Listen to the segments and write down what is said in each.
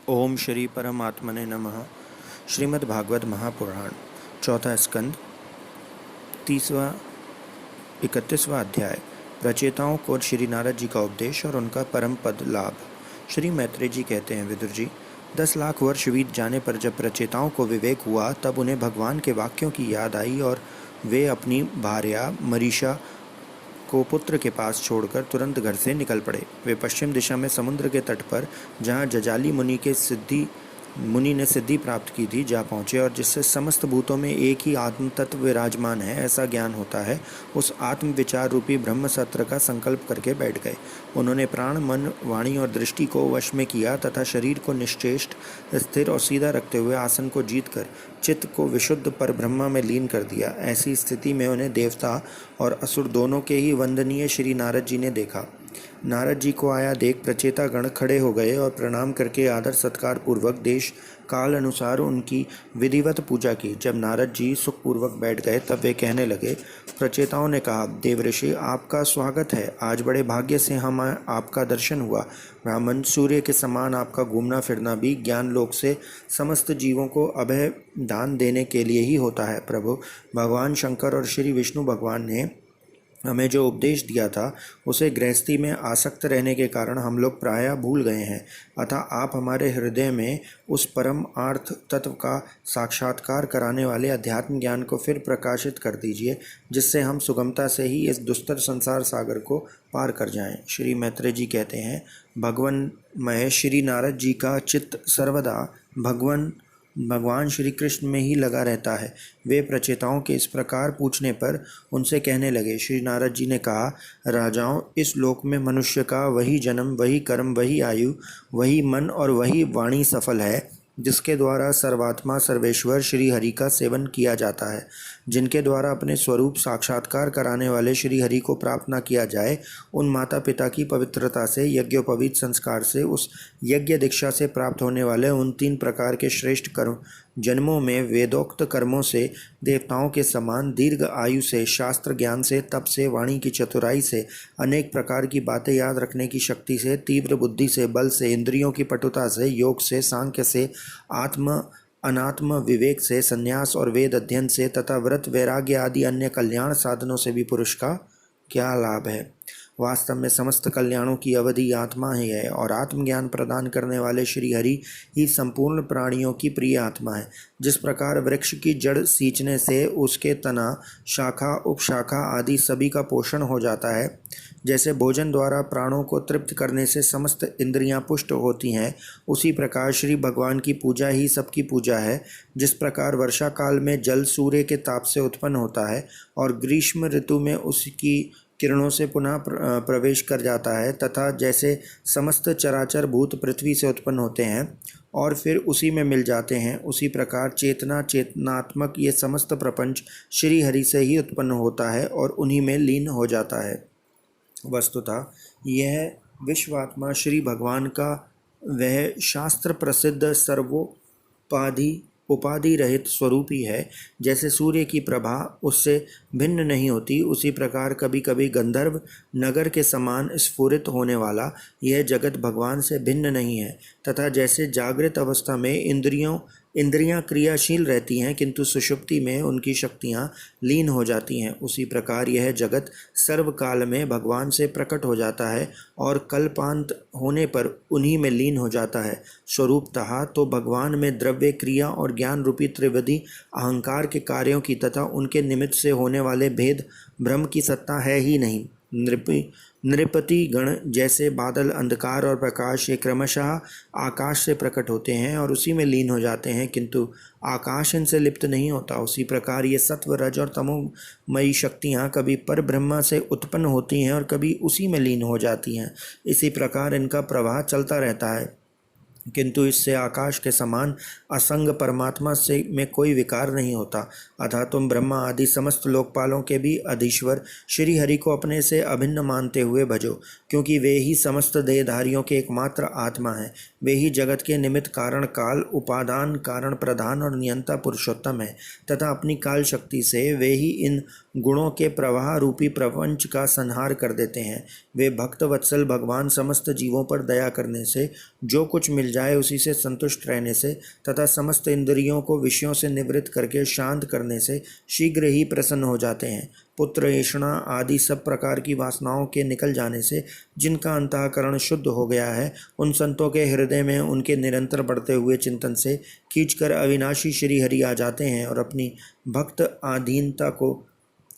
ओम श्री परमात्मने नमः। श्रीमद् भागवत महापुराण चौथा स्कंद 30वां 31वां अध्याय। रचयिताओं को श्री नारद जी का उपदेश और उनका परम पद लाभ। श्री मैत्रेय जी कहते हैं, विदुर जी, 10 लाख वर्ष बीत जाने पर जब रचयिताओं को विवेक हुआ तब उन्हें भगवान के वाक्यों की याद आई और वे अपनी भार्या मरीषा को पुत्र के पास छोड़कर तुरंत घर से निकल पड़े। वे पश्चिम दिशा में समुद्र के तट पर, जहाँ जजाली मुनि ने सिद्धि प्राप्त की थी, जा पहुँचे और जिससे समस्त भूतों में एक ही आत्म तत्व विराजमान है ऐसा ज्ञान होता है, उस आत्म विचार रूपी ब्रह्म सत्र का संकल्प करके बैठ गए। उन्होंने प्राण, मन, वाणी और दृष्टि को वश में किया तथा शरीर को निश्चेष्ट, स्थिर और सीधा रखते हुए आसन को जीतकर चित्त को विशुद्ध पर ब्रह्मा में लीन कर दिया। ऐसी स्थिति में उन्हें देवता और असुर दोनों के ही वंदनीय श्री नारद जी ने देखा। नारद जी को आया देख प्रचेता गण खड़े हो गए और प्रणाम करके आदर सत्कार पूर्वक देश काल अनुसार उनकी विधिवत पूजा की। जब नारद जी सुखपूर्वक बैठ गए तब वे कहने लगे। प्रचेताओं ने कहा, देवऋषि, आपका स्वागत है। आज बड़े भाग्य से हम आपका दर्शन हुआ। ब्राह्मण सूर्य के समान आपका घूमना फिरना भी ज्ञान लोक से समस्त जीवों को अभय दान देने के लिए ही होता है। प्रभु भगवान शंकर और श्री विष्णु भगवान ने हमें जो उपदेश दिया था उसे गृहस्थी में आसक्त रहने के कारण हम लोग प्रायः भूल गए हैं। अतः आप हमारे हृदय में उस परम आर्थ तत्व का साक्षात्कार कराने वाले अध्यात्म ज्ञान को फिर प्रकाशित कर दीजिए, जिससे हम सुगमता से ही इस दुस्तर संसार सागर को पार कर जाएं। श्री मैत्रेय जी कहते हैं, भगवान महेश श्री नारद जी का चित्त सर्वदा भगवान श्री कृष्ण में ही लगा रहता है। वे प्रचेताओं के इस प्रकार पूछने पर उनसे कहने लगे। श्री नारद जी ने कहा, राजाओं, इस लोक में मनुष्य का वही जन्म, वही कर्म, वही आयु, वही मन और वही वाणी सफल है जिसके द्वारा सर्वात्मा सर्वेश्वर श्री हरि का सेवन किया जाता है। जिनके द्वारा अपने स्वरूप साक्षात्कार कराने वाले श्री हरि को प्राप्त न किया जाए, उन माता पिता की पवित्रता से, यज्ञोपवीत संस्कार से, उस यज्ञ दीक्षा से प्राप्त होने वाले उन 3 प्रकार के श्रेष्ठ कर्म जन्मों में वेदोक्त कर्मों से, देवताओं के समान दीर्घ आयु से, शास्त्र ज्ञान से, तप से, वाणी की चतुराई से, अनेक प्रकार की बातें याद रखने की शक्ति से, तीव्र बुद्धि से, बल से, इंद्रियों की पटुता से, योग से, सांख्य से, आत्म अनात्म विवेक से, संन्यास और वेद अध्ययन से तथा व्रत वैराग्य आदि अन्य कल्याण साधनों से भी पुरुष का क्या लाभ है। वास्तव में समस्त कल्याणों की अवधि आत्मा ही है और आत्मज्ञान प्रदान करने वाले श्री हरि ही संपूर्ण प्राणियों की प्रिय आत्मा है। जिस प्रकार वृक्ष की जड़ सींचने से उसके तना, शाखा, उपशाखा आदि सभी का पोषण हो जाता है, जैसे भोजन द्वारा प्राणों को तृप्त करने से समस्त इंद्रियां पुष्ट होती हैं, उसी प्रकार श्री भगवान की पूजा ही सबकी पूजा है। जिस प्रकार वर्षा काल में जल सूर्य के ताप से उत्पन्न होता है और ग्रीष्म ऋतु में उसकी किरणों से पुनः प्रवेश कर जाता है, तथा जैसे समस्त चराचर भूत पृथ्वी से उत्पन्न होते हैं और फिर उसी में मिल जाते हैं, उसी प्रकार चेतनात्मक ये समस्त प्रपंच श्री हरि से ही उत्पन्न होता है और उन्हीं में लीन हो जाता है। वस्तुतः यह विश्वात्मा श्री भगवान का वह शास्त्र प्रसिद्ध उपाधि रहित स्वरूप ही है। जैसे सूर्य की प्रभा उससे भिन्न नहीं होती, उसी प्रकार कभी कभी गंधर्व नगर के समान स्फुरित होने वाला यह जगत भगवान से भिन्न नहीं है। तथा जैसे जागृत अवस्था में इंद्रियां क्रियाशील रहती हैं किंतु सुषुप्ति में उनकी शक्तियां लीन हो जाती हैं, उसी प्रकार यह जगत सर्वकाल में भगवान से प्रकट हो जाता है और कल्पांत होने पर उन्हीं में लीन हो जाता है। स्वरूपतः तो भगवान में द्रव्य, क्रिया और ज्ञान रूपी त्रिविधि अहंकार के कार्यों की तथा उनके निमित्त से होने वाले भेद भ्रम की सत्ता है ही नहीं। नृपति गण जैसे बादल, अंधकार और प्रकाश ये क्रमशः आकाश से प्रकट होते हैं और उसी में लीन हो जाते हैं, किंतु आकाश इनसे लिप्त नहीं होता। उसी प्रकार ये सत्व, रज और तमोमयी शक्तियाँ कभी पर ब्रह्मा से उत्पन्न होती हैं और कभी उसी में लीन हो जाती हैं। इसी प्रकार इनका प्रवाह चलता रहता है, किंतु इससे आकाश के समान असंग परमात्मा से में कोई विकार नहीं होता। अतः तुम ब्रह्मा आदि समस्त लोकपालों के भी अधीश्वर श्री हरि को अपने से अभिन्न मानते हुए भजो, क्योंकि वे ही समस्त देहधारियों के एकमात्र आत्मा हैं। वे ही जगत के निमित्त कारण काल, उपादान, कारण प्रधान और नियंता पुरुषोत्तम है, तथा अपनी काल शक्ति से वे ही इन गुणों के प्रवाह रूपी प्रपंच का संहार कर देते हैं। वे भक्त वत्सल भगवान समस्त जीवों पर दया करने से, जो कुछ मिल जाए उसी से संतुष्ट रहने से तथा समस्त इंद्रियों को विषयों से निवृत्त करके शांत करने से शीघ्र ही प्रसन्न हो जाते हैं। पुत्र, ऐषणा आदि सब प्रकार की वासनाओं के निकल जाने से जिनका अंतःकरण शुद्ध हो गया है, उन संतों के हृदय में उनके निरंतर बढ़ते हुए चिंतन से खींचकर अविनाशी श्री हरि आ जाते हैं और अपनी भक्त आधीनता को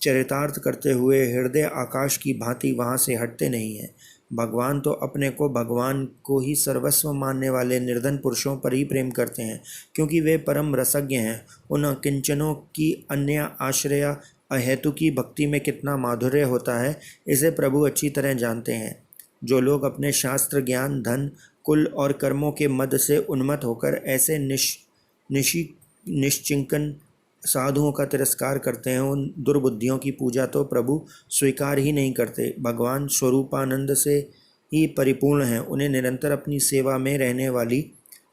चरितार्थ करते हुए हृदय आकाश की भांति वहाँ से हटते नहीं हैं। भगवान तो अपने को भगवान को ही सर्वस्व मानने वाले निर्धन पुरुषों पर ही प्रेम करते हैं, क्योंकि वे परम रसज्ञ हैं। उन किंचनों की अन्य आश्रया अहेतु की भक्ति में कितना माधुर्य होता है, इसे प्रभु अच्छी तरह जानते हैं। जो लोग अपने शास्त्र ज्ञान, धन, कुल और कर्मों के मद से उन्मत्त होकर ऐसे निश्चिंकन साधुओं का तिरस्कार करते हैं, उन दुर्बुद्धियों की पूजा तो प्रभु स्वीकार ही नहीं करते। भगवान स्वरूपानंद से ही परिपूर्ण हैं। उन्हें निरंतर अपनी सेवा में रहने वाली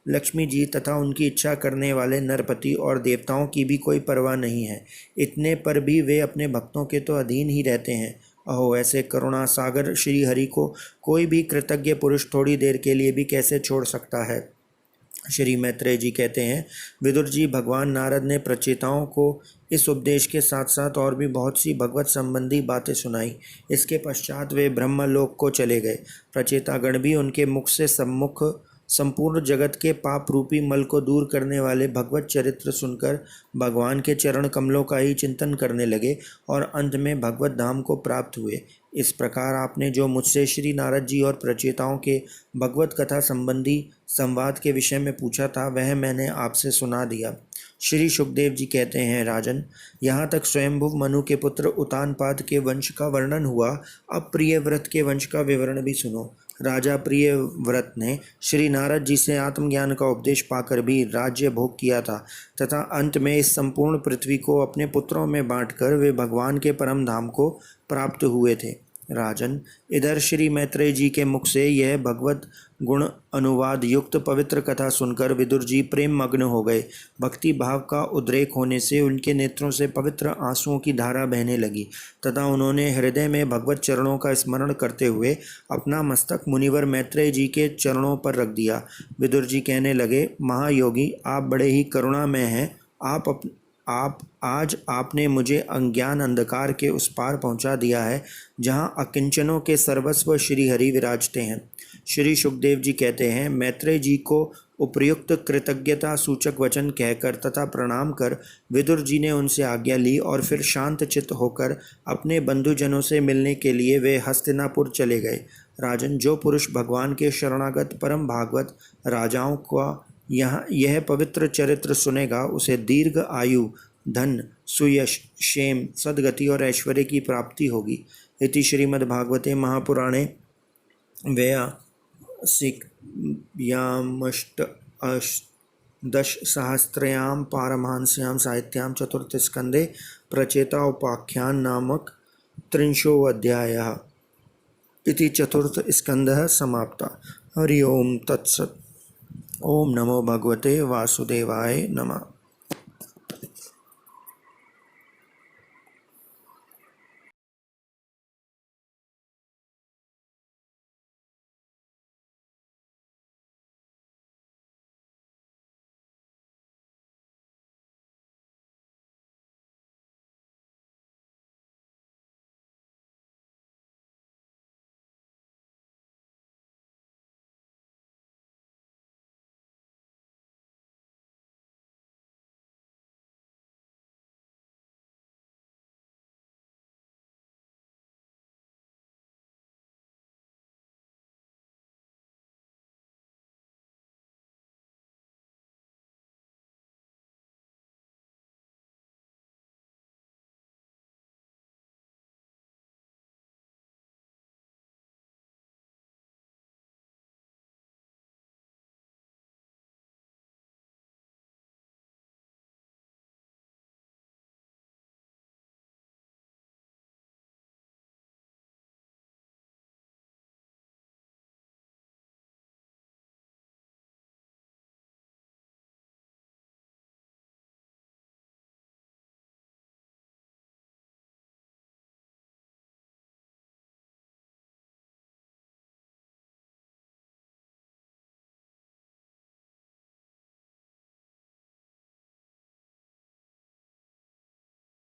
लक्ष्मी जी तथा उनकी इच्छा करने वाले नरपति और देवताओं की भी कोई परवाह नहीं है। इतने पर भी वे अपने भक्तों के तो अधीन ही रहते हैं। अहो, ऐसे करुणा सागर श्री हरि को कोई भी कृतज्ञ पुरुष थोड़ी देर के लिए भी कैसे छोड़ सकता है। श्री मैत्रेय जी कहते हैं, विदुर जी, भगवान नारद ने प्रचेताओं को इस उपदेश के साथ साथ और भी बहुत सी भगवत संबंधी बातें सुनाई। इसके पश्चात वे ब्रह्मलोक को चले गए। प्रचेतागण भी उनके मुख से सम्मुख संपूर्ण जगत के पाप रूपी मल को दूर करने वाले भगवत चरित्र सुनकर भगवान के चरण कमलों का ही चिंतन करने लगे और अंत में भगवत धाम को प्राप्त हुए। इस प्रकार आपने जो मुझसे श्री नारद जी और प्रचेताओं के भगवत कथा संबंधी संवाद के विषय में पूछा था, वह मैंने आपसे सुना दिया। श्री सुखदेव जी कहते हैं, राजन, यहाँ तक स्वयंभुव मनु के पुत्र उतानपाद के वंश का वर्णन हुआ। अब प्रियव्रत के वंश का विवरण भी सुनो। राजा प्रियव्रत ने श्री नारद जी से आत्मज्ञान का उपदेश पाकर भी राज्य भोग किया था तथा अंत में इस संपूर्ण पृथ्वी को अपने पुत्रों में बांटकर वे भगवान के परम धाम को प्राप्त हुए थे। राजन, इधर श्री मैत्रेय जी के मुख से यह भगवत गुण अनुवाद युक्त पवित्र कथा सुनकर विदुर जी प्रेम मग्न हो गए। भक्ति भाव का उद्रेक होने से उनके नेत्रों से पवित्र आंसुओं की धारा बहने लगी तथा उन्होंने हृदय में भगवत चरणों का स्मरण करते हुए अपना मस्तक मुनिवर मैत्रेय जी के चरणों पर रख दिया। विदुर जी कहने लगे, महायोगी, आप बड़े ही करुणामय हैं। आप आज आपने मुझे अज्ञान अंधकार के उस पार पहुंचा दिया है, जहां अकिंचनों के सर्वस्व श्री हरि विराजते हैं। श्री सुखदेव जी कहते हैं, मैत्रेय जी को उपयुक्त कृतज्ञता सूचक वचन कहकर तथा प्रणाम कर विदुर जी ने उनसे आज्ञा ली और फिर शांत चित्त होकर अपने बंधुजनों से मिलने के लिए वे हस्तिनापुर चले गए। राजन, जो पुरुष भगवान के शरणागत परम भागवत राजाओं का यह पवित्र चरित्र सुनेगा, उसे दीर्घ आयु, धन, सुयश, क्षेम, सद्गति और ऐश्वर्य की प्राप्ति होगी। इति श्रीमद्भागवते महापुराणे व्यासशिक्यामष्टदशसहस्रयां पारमहंस्यां साहित्यां चतुर्थस्कन्धे प्रचेताउपाख्यान नामक 30 इति चतुर्थस्कन्धः समाप्ता। हरि ओम तत्सत्। ओम नमो भगवते वासुदेवाय नमः।